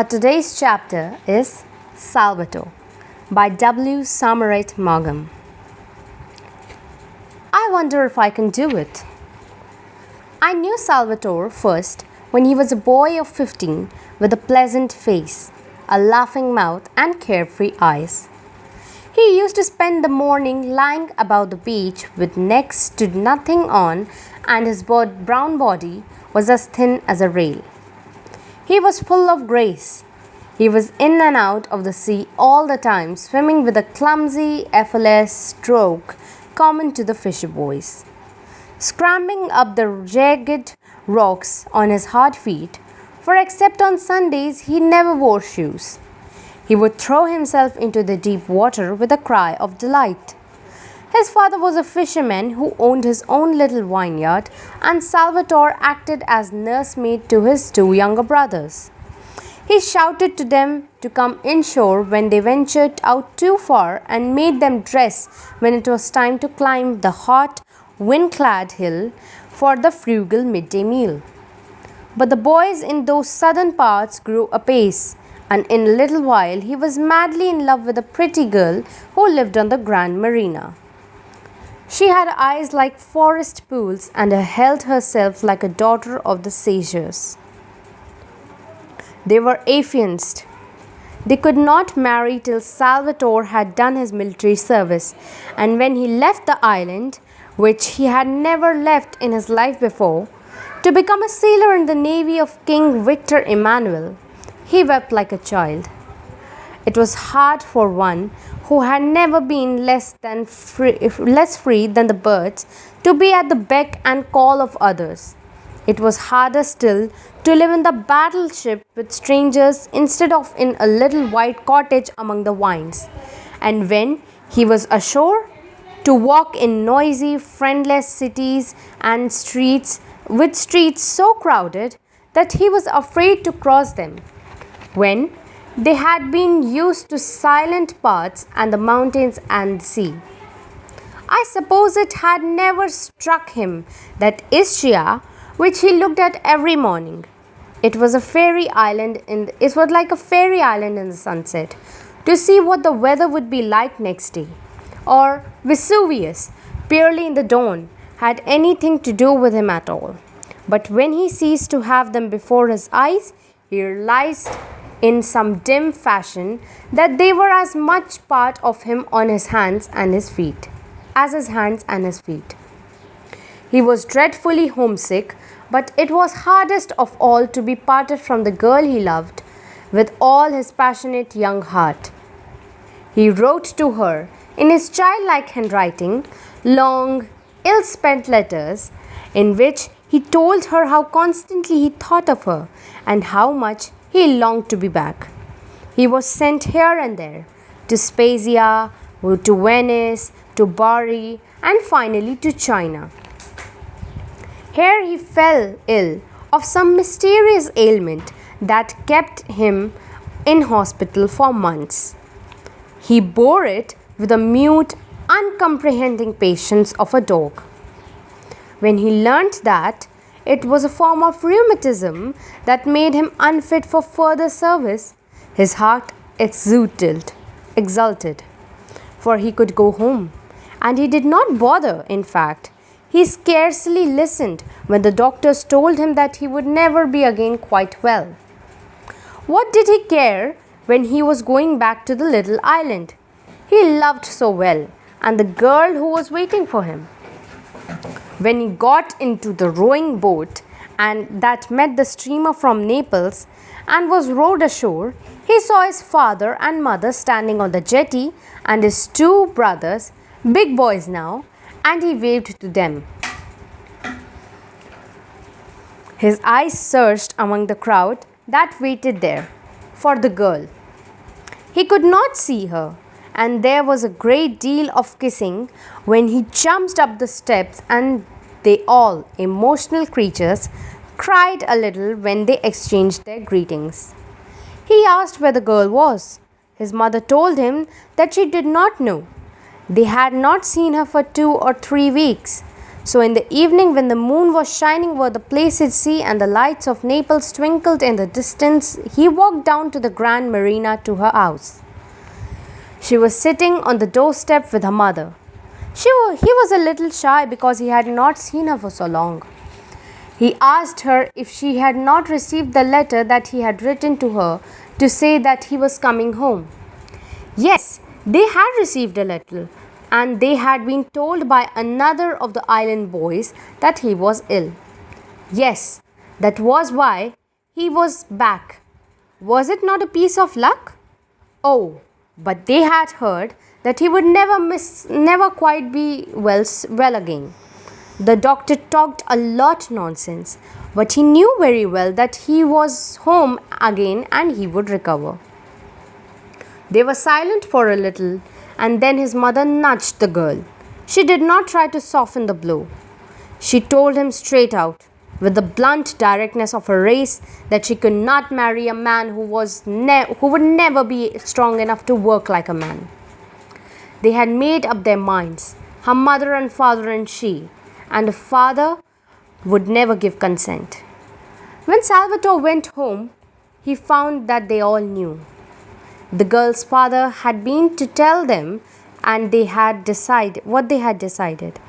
Today's chapter is Salvatore by W.Somerset Maugham. I wonder if I can do it. I knew Salvatore first when he was a boy of 15 with a pleasant face, a laughing mouth, and carefree eyes. He used to spend the morning lying about the beach with next to nothing on, and his brown body was as thin as a rail. He was full of grace. He was in and out of the sea all the time, swimming with a clumsy, effortless stroke common to the fisher boys. Scrambling up the jagged rocks on his hard feet, for except on Sundays he never wore shoes. He would throw himself into the deep water with a cry of delight. His father was a fisherman who owned his own little vineyard, and Salvatore acted as nursemaid to his two younger brothers. He shouted to them to come inshore when they ventured out too far, and made them dress when it was time to climb the hot, wind-clad hill for the frugal midday meal. But the boys in those southern parts grew apace, and in a little while he was madly in love with a pretty girl who lived on the Grand Marina. She had eyes like forest pools and held herself like a daughter of the sages. They were affianced. They could not marry till Salvatore had done his military service, and when he left the island, which he had never left in his life before, to become a sailor in the navy of King Victor Emmanuel, he wept like a child. It was hard for one who had never been less free than the birds to be at the beck and call of others. It was harder still to live in the battleship with strangers instead of in a little white cottage among the vines. And when he was ashore, to walk in noisy, friendless cities and streets with streets so crowded that he was afraid to cross them, when they had been used to silent paths and the mountains and the sea. I suppose it had never struck him that Ischia, which he looked at every morning, it was like a fairy island in the sunset, to see what the weather would be like next day, or Vesuvius, purely in the dawn, had anything to do with him at all. But when he ceased to have them before his eyes, he realized in some dim fashion that they were as much part of him on his hands and his feet as his hands and his feet. He was dreadfully homesick, but it was hardest of all to be parted from the girl he loved with all his passionate young heart. He wrote to her in his childlike handwriting long, ill-spent letters in which he told her how constantly he thought of her and how much he longed to be back. He was sent here and there, to Spezia, to Venice, to Bari, and finally to China. Here he fell ill of some mysterious ailment that kept him in hospital for months. He bore it with the mute, uncomprehending patience of a dog. When he learnt that it was a form of rheumatism that made him unfit for further service, his heart exulted, for he could go home. And he did not bother, in fact. He scarcely listened when the doctors told him that he would never be again quite well. What did he care when he was going back to the little island he loved so well, and the girl who was waiting for him? When he got into the rowing boat and that met the steamer from Naples and was rowed ashore, he saw his father and mother standing on the jetty and his two brothers, big boys now, and he waved to them. His eyes searched among the crowd that waited there for the girl. He could not see her, and there was a great deal of kissing when he jumped up the steps, and they all, emotional creatures, cried a little when they exchanged their greetings. He asked where the girl was. His mother told him that she did not know. They had not seen her for 2 or 3 weeks. So in the evening, when the moon was shining over the placid sea and the lights of Naples twinkled in the distance, he walked down to the Grand Marina to her house. She was sitting on the doorstep with her mother. He was a little shy because he had not seen her for so long. He asked her if she had not received the letter that he had written to her to say that he was coming home. Yes, they had received a letter, and they had been told by another of the island boys that he was ill. Yes, that was why he was back. Was it not a piece of luck? Oh, but they had heard that he would never quite be well again. The doctor talked a lot nonsense, but he knew very well that he was home again and he would recover. They were silent for a little, and then his mother nudged the girl. She did not try to soften the blow. She told him straight out, with the blunt directness of her race, that she could not marry a man who would never be strong enough to work like a man. They had made up their minds, her mother and father and she, and the father would never give consent. When Salvatore went home, he found that they all knew. The girl's father had been to tell them and they had decided what they had decided,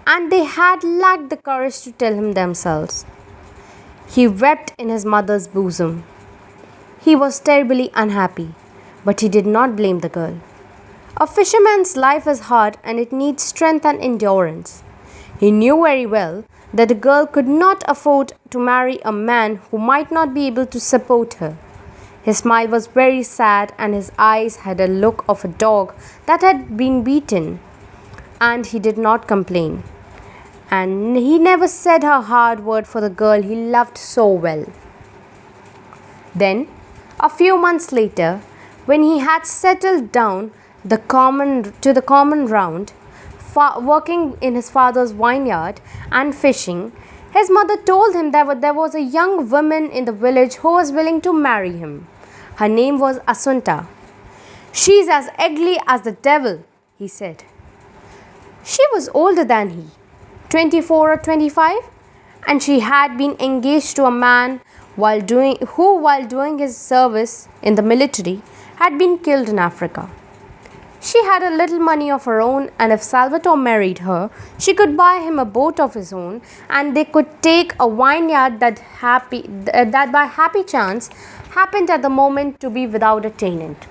and they had lacked the courage to tell him themselves. He wept in his mother's bosom. He was terribly unhappy, but he did not blame the girl. A fisherman's life is hard and it needs strength and endurance. He knew very well that the girl could not afford to marry a man who might not be able to support her. His smile was very sad and his eyes had a look of a dog that had been beaten, and he did not complain. And he never said a hard word for the girl he loved so well. Then, a few months later, when he had settled down to the common round, working in his father's vineyard and fishing, his mother told him that there was a young woman in the village who was willing to marry him. Her name was Assunta. "She's as ugly as the devil," he said. She was older than he, 24 or 25, and she had been engaged to a man while doing his service in the military had been killed in Africa. She had a little money of her own, and if Salvatore married her, she could buy him a boat of his own, and they could take a vineyard that by happy chance happened at the moment to be without a tenant.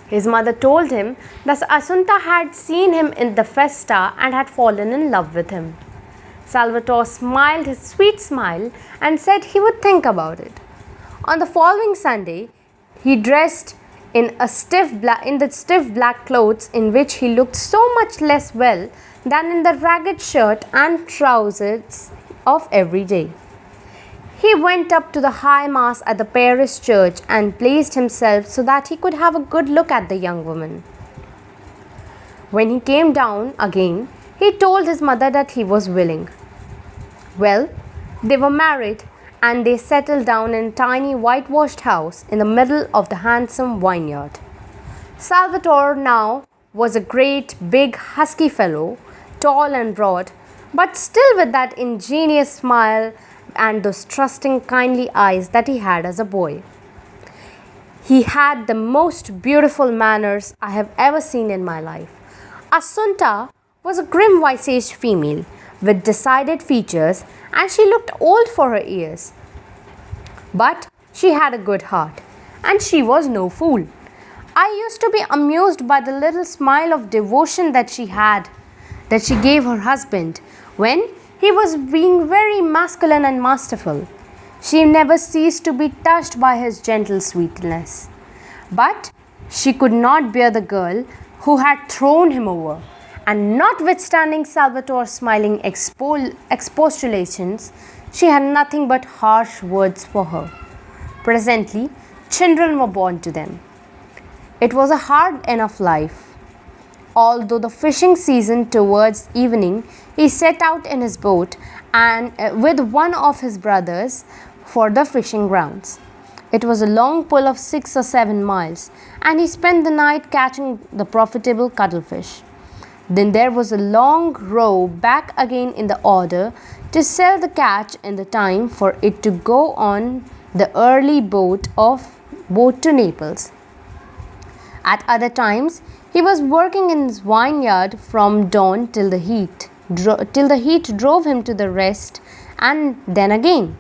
His mother told him that Assunta had seen him in the festa and had fallen in love with him. Salvatore smiled his sweet smile and said he would think about it. On the following Sunday, he dressed in the stiff black clothes in which he looked so much less well than in the ragged shirt and trousers of every day. He went up to the high mass at the parish church and placed himself so that he could have a good look at the young woman. When he came down again, he told his mother that he was willing. Well, they were married, and they settled down in a tiny whitewashed house in the middle of the handsome vineyard. Salvatore now was a great, big, husky fellow, tall and broad, but still with that ingenuous smile and those trusting, kindly eyes that he had as a boy. He had the most beautiful manners I have ever seen in my life. Assunta was a grim, white-faced female with decided features, and she looked old for her years. But she had a good heart, and she was no fool. I used to be amused by the little smile of devotion that she gave her husband when he was being very masculine and masterful. She never ceased to be touched by his gentle sweetness. But she could not bear the girl who had thrown him over, and notwithstanding Salvatore's smiling expostulations, she had nothing but harsh words for her. Presently, children were born to them. It was a hard enough life. Although the fishing season towards evening, he set out in his boat and with one of his brothers for the fishing grounds. It was a long pull of 6 or 7 miles, and he spent the night catching the profitable cuttlefish. Then there was a long row back again in the order to sell the catch in the time for it to go on the early boat to Naples. At other times, he was working in his vineyard from dawn till the heat drove him to the rest, and then again,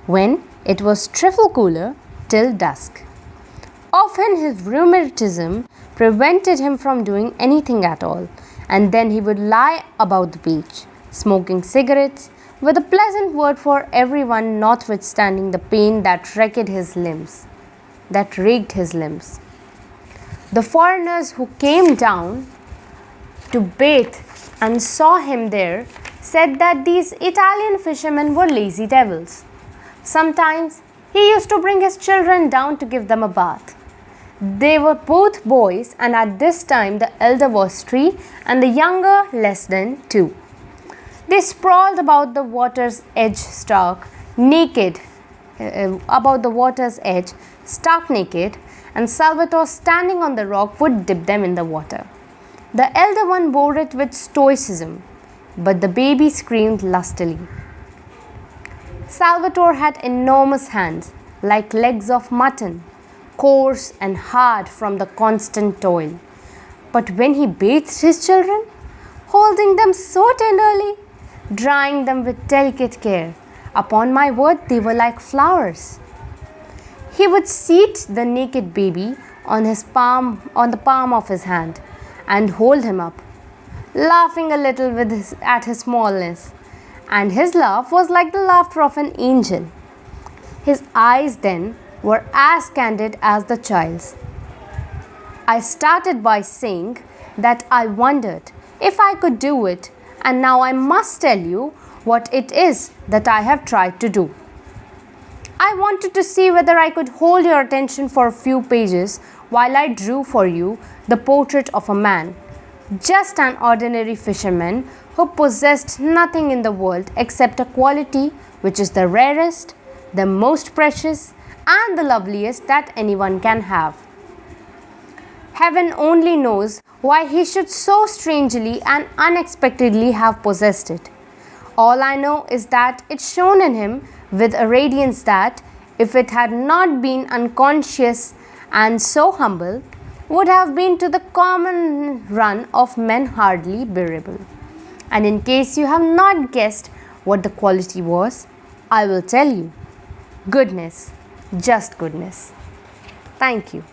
when it was trifle cooler, till dusk. Often his rheumatism prevented him from doing anything at all, and then he would lie about the beach, smoking cigarettes, with a pleasant word for everyone, notwithstanding the pain that racked his limbs. The foreigners who came down to bathe and saw him there said that these Italian fishermen were lazy devils. Sometimes he used to bring his children down to give them a bath. They were both boys, and at this time the elder was 3 and the younger less than 2. They sprawled about the water's edge stark naked, and Salvatore, standing on the rock, would dip them in the water. The elder one bore it with stoicism, but the baby screamed lustily. Salvatore had enormous hands, like legs of mutton, coarse and hard from the constant toil. But when he bathed his children, holding them so tenderly, drying them with delicate care, upon my word, they were like flowers. He would seat the naked baby on the palm of his hand, and hold him up, laughing a little at his smallness, and his laugh was like the laughter of an angel. His eyes then were as candid as the child's. I started by saying that I wondered if I could do it, and now I must tell you what it is that I have tried to do. I wanted to see whether I could hold your attention for a few pages while I drew for you the portrait of a man, just an ordinary fisherman who possessed nothing in the world except a quality which is the rarest, the most precious, and the loveliest that anyone can have. Heaven only knows why he should so strangely and unexpectedly have possessed it. All I know is that it shone in him with a radiance that, if it had not been unconscious and so humble, would have been to the common run of men hardly bearable. And in case you have not guessed what the quality was, I will tell you. Goodness, just goodness. Thank you.